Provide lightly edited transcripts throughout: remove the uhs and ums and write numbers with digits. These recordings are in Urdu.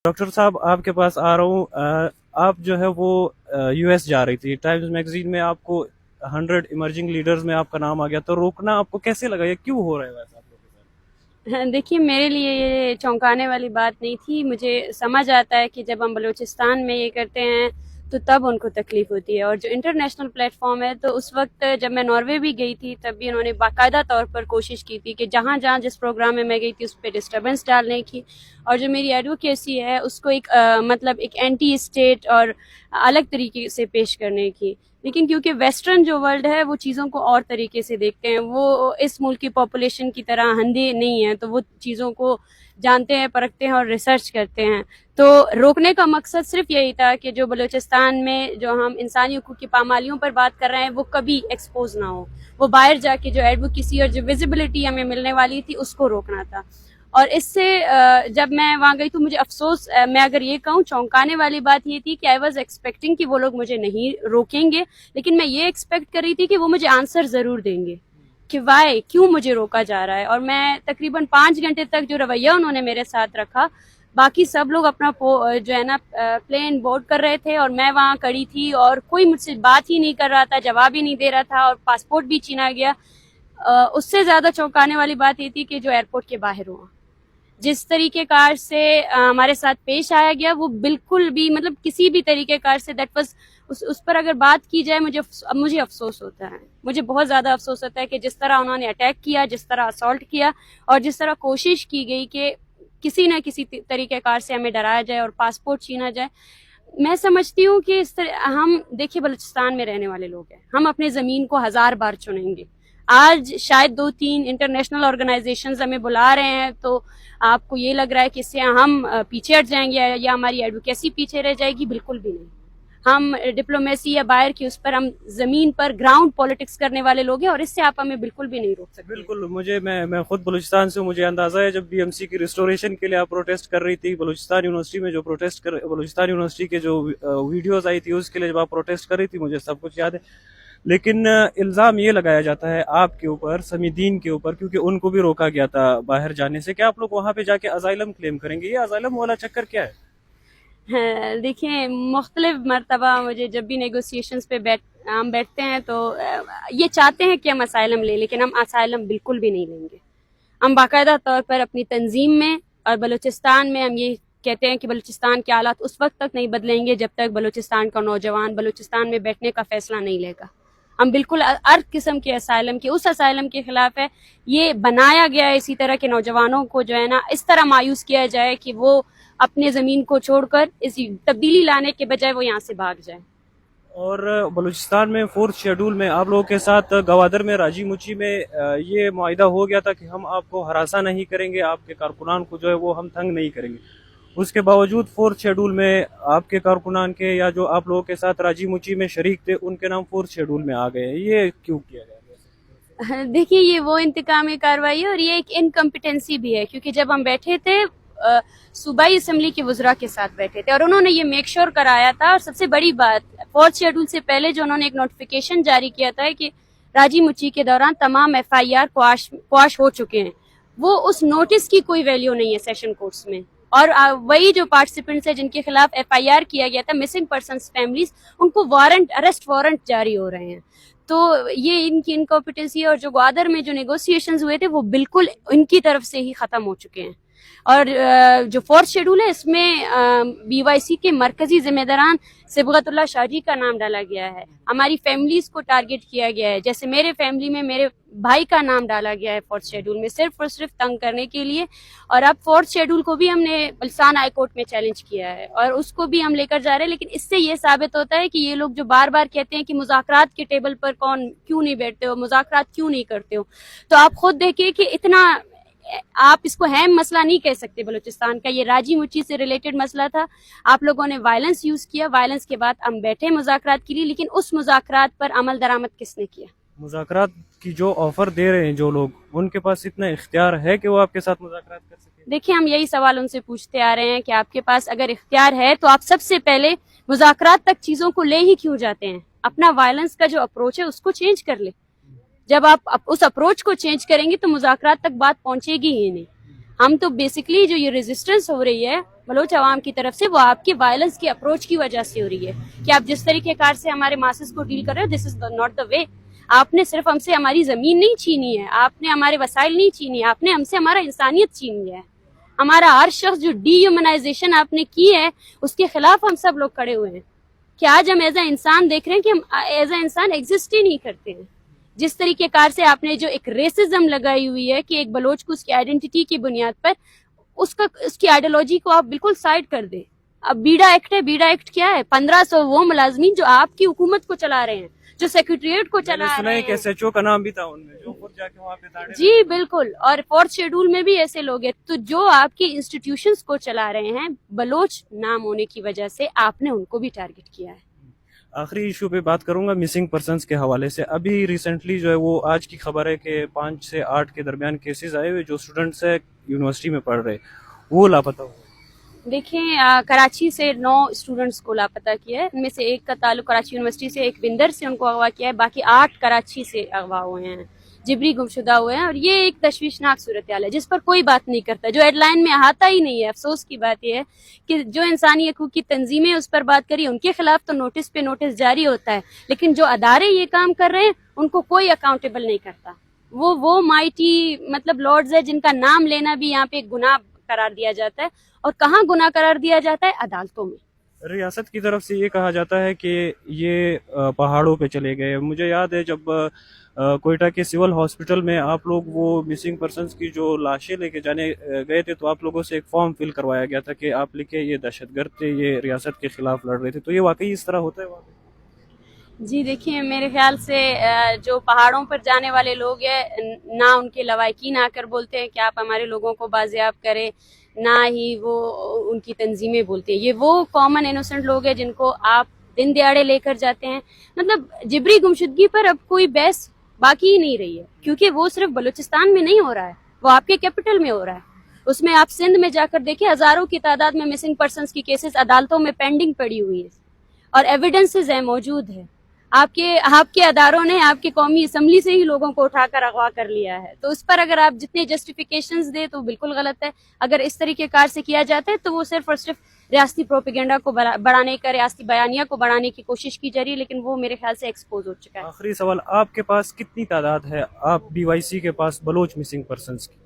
ڈاکٹر صاحب آپ کے پاس آ رہا ہوں. آپ جو ہے وہ یو ایس جا رہی تھی. ٹائمز میگزین میں آپ کو 100 ایمرجنگ لیڈرز میں آپ کا نام آ گیا, تو روکنا آپ کو کیسے لگا, یہ کیوں ہو رہا ہے ویسا آپ لوگوں کے ساتھ؟ دیکھیے میرے لیے یہ چونکانے والی بات نہیں تھی. مجھے سمجھ آتا ہے کہ جب ہم بلوچستان میں یہ کرتے ہیں تو تب ان کو تکلیف ہوتی ہے, اور جو انٹرنیشنل پلیٹ فارم ہے, تو اس وقت جب میں ناروے بھی گئی تھی تب بھی انہوں نے باقاعدہ طور پر کوشش کی تھی کہ جہاں جہاں جس پروگرام میں گئی تھی اس پہ ڈسٹربنس ڈالنے کی, اور جو میری ایڈوکیسی ہے اس کو ایک مطلب ایک اینٹی اسٹیٹ اور الگ طریقے سے پیش کرنے کی. لیکن کیونکہ ویسٹرن جو ورلڈ ہے وہ چیزوں کو اور طریقے سے دیکھتے ہیں, وہ اس ملک کی پاپولیشن کی طرح اندھے نہیں ہیں, تو وہ چیزوں کو جانتے ہیں, پرکھتے ہیں اور ریسرچ کرتے ہیں. تو روکنے کا مقصد صرف یہی تھا کہ جو بلوچستان میں جو ہم انسانی حقوق کی پامالیوں پر بات کر رہے ہیں وہ کبھی ایکسپوز نہ ہو, وہ باہر جا کے جو ایڈوکیسی اور جو ویزیبلٹی ہمیں ملنے والی تھی اس کو روکنا تھا. اور اس سے جب میں وہاں گئی تو مجھے افسوس, میں اگر یہ کہوں چونکانے والی بات یہ تھی کہ آئی واز ایکسپیکٹنگ کہ وہ لوگ مجھے نہیں روکیں گے, لیکن میں یہ ایکسپیکٹ کر رہی تھی کہ وہ مجھے آنسر ضرور دیں گے کہ وائی کیوں مجھے روکا جا رہا ہے. اور میں تقریباً 5 گھنٹے تک جو رویہ انہوں نے میرے ساتھ رکھا, باقی سب لوگ اپنا جو ہے نا پلین بورڈ کر رہے تھے اور میں وہاں کڑی تھی اور کوئی مجھ سے بات ہی نہیں کر رہا تھا, جواب ہی نہیں دے رہا تھا, اور پاسپورٹ بھی چھینا گیا. اس سے زیادہ چونکانے والی بات یہ تھی کہ جو ایئرپورٹ کے باہر ہوا, جس طریقے کار سے ہمارے ساتھ پیش آیا گیا وہ بالکل بھی مطلب کسی بھی طریقے کار سے دیٹ واز اس پر اگر بات کی جائے مجھے افسوس ہوتا ہے, مجھے بہت زیادہ افسوس ہوتا ہے کہ جس طرح انہوں نے اٹیک کیا, جس طرح اسالٹ کیا, اور جس طرح کوشش کی گئی کہ کسی نہ کسی طریقے کار سے ہمیں ڈرایا جائے اور پاسپورٹ چھینا جائے. میں سمجھتی ہوں کہ اس طرح ہم دیکھیے بلوچستان میں رہنے والے لوگ ہیں, ہم اپنے زمین کو 1000 بار چنیں گے. آج شاید 2-3 انٹرنیشنل آرگنائزیشنز ہمیں بلا رہے ہیں تو آپ کو یہ لگ رہا ہے کہ اس سے ہم پیچھے ہٹ جائیں گے یا ہماری ایڈوکیسی پیچھے رہ جائے گی. بالکل بھی نہیں. ہم ڈپلومیسی یا باہر کی اس پر, ہم زمین پر گراؤنڈ پالیٹکس کرنے والے لوگ ہیں, اور اس سے آپ ہمیں بالکل بھی نہیں روک سکتے. بالکل, میں خود بلوچستان سے, مجھے اندازہ ہے جب بی ایم سی کی ریسٹوریشن کے لیے آپ پروٹیسٹ کر رہی تھی بلوچستان یونیورسٹی میں, جو بلوچستان یونیورسٹی کے جو ویڈیوز آئی تھی اس کے لیے جب آپ پروٹیسٹ کر رہی تھی, مجھے سب کچھ یاد ہے. لیکن الزام یہ لگایا جاتا ہے آپ کے اوپر, سمیدین کے اوپر, کیونکہ ان کو بھی روکا گیا تھا باہر جانے سے, کہ آپ لوگ وہاں پہ جا کے ازائلم کلیم کریں گے. یہ ازائلم والا چکر کیا ہے؟ دیکھیں مختلف مرتبہ مجھے جب بھی نیگوسیشنز پہ ہم بیٹھتے ہیں تو یہ چاہتے ہیں کہ ہم اسائلم لیں, لیکن ہم اسائلم بالکل بھی نہیں لیں گے. ہم باقاعدہ طور پر اپنی تنظیم میں اور بلوچستان میں ہم یہ کہتے ہیں کہ بلوچستان کے حالات اس وقت تک نہیں بدلیں گے جب تک بلوچستان کا نوجوان بلوچستان میں بیٹھنے کا فیصلہ نہیں لے گا. ہم بالکل ہر قسم کے اسائلم کے, اس اسائلم کے خلاف ہے. یہ بنایا گیا ہے اسی طرح کے نوجوانوں کو جو ہے نا اس طرح مایوس کیا جائے کہ وہ اپنے زمین کو چھوڑ کر اسی تبدیلی لانے کے بجائے وہ یہاں سے بھاگ جائیں. اور بلوچستان میں 4th شیڈول میں آپ لوگوں کے ساتھ گوادر میں راجی مچی میں یہ معاہدہ ہو گیا تھا کہ ہم آپ کو ہراساں نہیں کریں گے, آپ کے کارکنان کو جو ہے وہ ہم تنگ نہیں کریں گے. اس کے باوجود 4th شیڈول میں آپ کے کارکنان کے, یا جو آپ لوگوں کے ساتھ راجی مچی میں شریک تھے, ان کے نام 4th شیڈول میں آ گئے. یہ کیوں کیا گیا؟ دیکھیے یہ وہ انتقامی کارروائی ہے اور یہ ایک انکمپیٹنسی بھی ہے, کیونکہ جب ہم بیٹھے تھے صوبائی اسمبلی کے وزراء کے ساتھ بیٹھے تھے اور انہوں نے یہ میک شور کرایا تھا, اور سب سے بڑی بات 4th شیڈول سے پہلے جو انہوں نے ایک نوٹیفیکیشن جاری کیا تھا کہ راجی مچی کے دوران تمام ایف آئی آر قواش ہو چکے ہیں, وہ اس نوٹس کی کوئی ویلیو نہیں ہے سیشن کورٹس میں. اور وہی جو پارٹیسپینٹس ہیں جن کے خلاف ایف آئی آر کیا گیا تھا, مسنگ پرسنس فیملیز, ان کو اریسٹ وارنٹ جاری ہو رہے ہیں. تو یہ ان کی انکمپیٹنسی ہے, اور جو گوادر میں جو نیگوسیشنز ہوئے تھے وہ بالکل ان کی طرف سے ہی ختم ہو چکے ہیں. اور جو 4th شیڈول ہے اس میں بی وائی سی کے مرکزی ذمہ داران صبغت اللہ شاہ جی کا نام ڈالا گیا ہے, ہماری فیملیز کو ٹارگٹ کیا گیا ہے. جیسے میرے فیملی میں میرے بھائی کا نام ڈالا گیا ہے 4th شیڈول میں, صرف اور صرف تنگ کرنے کے لیے. اور اب 4th شیڈول کو بھی ہم نے بلسان ہائی کورٹ میں چیلنج کیا ہے اور اس کو بھی ہم لے کر جا رہے ہیں. لیکن اس سے یہ ثابت ہوتا ہے کہ یہ لوگ جو بار بار کہتے ہیں کہ مذاکرات کے ٹیبل پر کیوں نہیں بیٹھتے ہو, مذاکرات کیوں نہیں کرتے ہو, تو آپ خود دیکھیں کہ اتنا آپ اس کو اہم مسئلہ نہیں کہہ سکتے بلوچستان کا. یہ راجی مچی سے ریلیٹڈ مسئلہ تھا, آپ لوگوں نے وائلنس یوز کیا, وائلنس کے بعد ہم بیٹھے مذاکرات کے لیے, لیکن اس مذاکرات پر عمل درآمد کس نے کیا؟ مذاکرات کی جو آفر دے رہے ہیں جو لوگ, ان کے پاس اتنا اختیار ہے کہ وہ آپ کے ساتھ مذاکرات کر سکیں؟ دیکھیں ہم یہی سوال ان سے پوچھتے آ رہے ہیں کہ آپ کے پاس اگر اختیار ہے تو آپ سب سے پہلے مذاکرات تک چیزوں کو لے ہی کیوں جاتے ہیں؟ اپنا وائلنس کا جو اپروچ ہے اس کو چینج کر لیں. جب آپ اس اپروچ کو چینج کریں گے تو مذاکرات تک بات پہنچے گی ہی نہیں. ہم تو بیسکلی جو یہ ریزسٹنس ہو رہی ہے بلوچ عوام کی طرف سے وہ آپ کے وائلنس کی اپروچ کی وجہ سے ہو رہی ہے کہ آپ جس طریقے کار سے ہمارے ماسز کو ڈیل کر رہے ہو, دس از ناٹ دا وے. آپ نے صرف ہم سے ہماری زمین نہیں چھینی ہے, آپ نے ہمارے وسائل نہیں چھینی ہے, آپ نے ہم سے ہمارا انسانیت چھینی ہے. ہمارا ہر شخص جو ڈی ہیومنائزیشن آپ نے کی ہے اس کے خلاف ہم سب لوگ کھڑے ہوئے ہیں کہ آج ہم ایز اے انسان دیکھ رہے ہیں کہ ہم ایز اے انسان ایگزسٹ ہی نہیں کرتے ہیں. جس طریقے کار سے آپ نے جو ایک ریسزم لگائی ہوئی ہے کہ ایک بلوچ کو اس کی آئیڈینٹی کی بنیاد پر اس کی آئیڈیالوجی کو آپ بالکل سائڈ کر دیں. اب بیڈا ایکٹ ہے, بیڈا ایکٹ کیا ہے؟ 1500 وہ ملازمین جو آپ کی حکومت کو چلا رہے ہیں, جو سیکریٹریٹ کو چلا رہے ہیں. ایس ایچ او کا نام بھی تھا ان میں جو خود جا کے وہاں پہ جی بالکل, اور 4th شیڈول میں بھی ایسے لوگ ہیں. تو جو آپ کی انسٹیٹیوشنز کو چلا رہے ہیں, بلوچ نام ہونے کی وجہ سے آپ نے ان کو بھی ٹارگٹ کیا ہے. آخری ایشو پہ بات کروں گا مسنگ پرسنس کے حوالے سے. ابھی ریسنٹلی جو ہے وہ آج کی خبر ہے کہ 5 سے 8 کے درمیان کیسز آئے ہوئے جو اسٹوڈنٹس ہیں یونیورسٹی میں پڑھ رہے وہ لاپتہ ہوئے. دیکھیں, کراچی سے 9 اسٹوڈنٹس کو لاپتہ کیا ہے. ان میں سے ایک کا تعلق کراچی یونیورسٹی سے, ایک بندر سے ان کو اغوا کیا ہے, باقی 8 کراچی سے اغوا ہوئے ہیں, جبری گمشدہ ہوئے ہیں. اور یہ ایک تشویشناک صورتحال ہے جس پر کوئی بات نہیں کرتا, جو ہیڈ لائن میں آتا ہی نہیں ہے. افسوس کی بات یہ ہے کہ جو انسانی حقوق کی تنظیمیں اس پر بات کری ان کے خلاف تو نوٹس پہ نوٹس جاری ہوتا ہے, لیکن جو ادارے یہ کام کر رہے ہیں ان کو کوئی اکاؤنٹیبل نہیں کرتا. وہ مائٹی مطلب لارڈز ہے جن کا نام لینا بھی یہاں پہ گناہ قرار دیا جاتا ہے. اور کہاں گناہ قرار دیا جاتا ہے؟ عدالتوں میں. ریاست کی طرف سے یہ کہا جاتا ہے کہ یہ پہاڑوں پہ چلے گئے. مجھے یاد ہے جب کوئٹہ کے سول ہاسپٹل میں آپ لوگ وہ مسنگ پرسنس کی جو لاشیں لے کے جانے گئے تھے تو آپ لوگوں سے ایک فارم فل کروایا گیا تھا کہ آپ لکھے یہ دہشت گرد تھے, یہ ریاست کے خلاف لڑ رہے تھے. تو یہ واقعی اس طرح ہوتا ہے وہاں پہ؟ جی دیکھیں, میرے خیال سے جو پہاڑوں پر جانے والے لوگ ہیں نہ ان کے لوائقین آ کر بولتے ہیں کہ آپ ہمارے لوگوں کو بازیاب کریں, نہ ہی وہ ان کی تنظیمیں بولتی ہیں. یہ وہ کامن انوسنٹ لوگ ہیں جن کو آپ دن دیہڑے لے کر جاتے ہیں. مطلب جبری گمشدگی پر اب کوئی بحث باقی ہی نہیں رہی ہے, کیونکہ وہ صرف بلوچستان میں نہیں ہو رہا ہے, وہ آپ کے کیپٹل میں ہو رہا ہے. اس میں آپ سندھ میں جا کر دیکھیں, ہزاروں کی تعداد میں مسنگ پرسنس کی کیسز عدالتوں میں پینڈنگ پڑی ہوئی ہے اور ایویڈنسز ہیں, موجود ہے. آپ کے اداروں نے آپ کے قومی اسمبلی سے ہی لوگوں کو اٹھا کر اغوا کر لیا ہے. تو اس پر اگر آپ جتنے جسٹیفیکیشنز دیں تو بالکل غلط ہے. اگر اس طریقے کار سے کیا جاتا ہے تو وہ صرف اور صرف ریاستی پروپیگنڈا کو بڑھانے کا, ریاستی بیانیہ کو بڑھانے کی کوشش کی جا رہی ہے, لیکن وہ میرے خیال سے ایکسپوز ہو چکا ہے. آخری سوال, آپ کے پاس کتنی تعداد ہے آپ بی وائی سی کے پاس بلوچ مسنگ پرسنس کی؟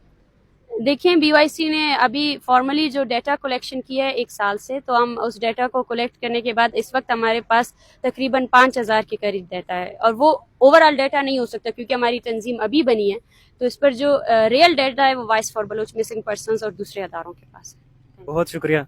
دیکھیں, بی وائی سی نے ابھی فارملی جو ڈیٹا کلیکشن کیا ہے 1 سال سے, تو ہم اس ڈیٹا کو کلیکٹ کرنے کے بعد اس وقت ہمارے پاس تقریباً 5000 کے قریب ڈیٹا ہے. اور وہ اوور آل ڈیٹا نہیں ہو سکتا کیونکہ ہماری تنظیم ابھی بنی ہے, تو اس پر جو ریئل ڈیٹا ہے وہ voice for Baloch missing persons اور دوسرے اداروں کے پاس ہے. بہت شکریہ.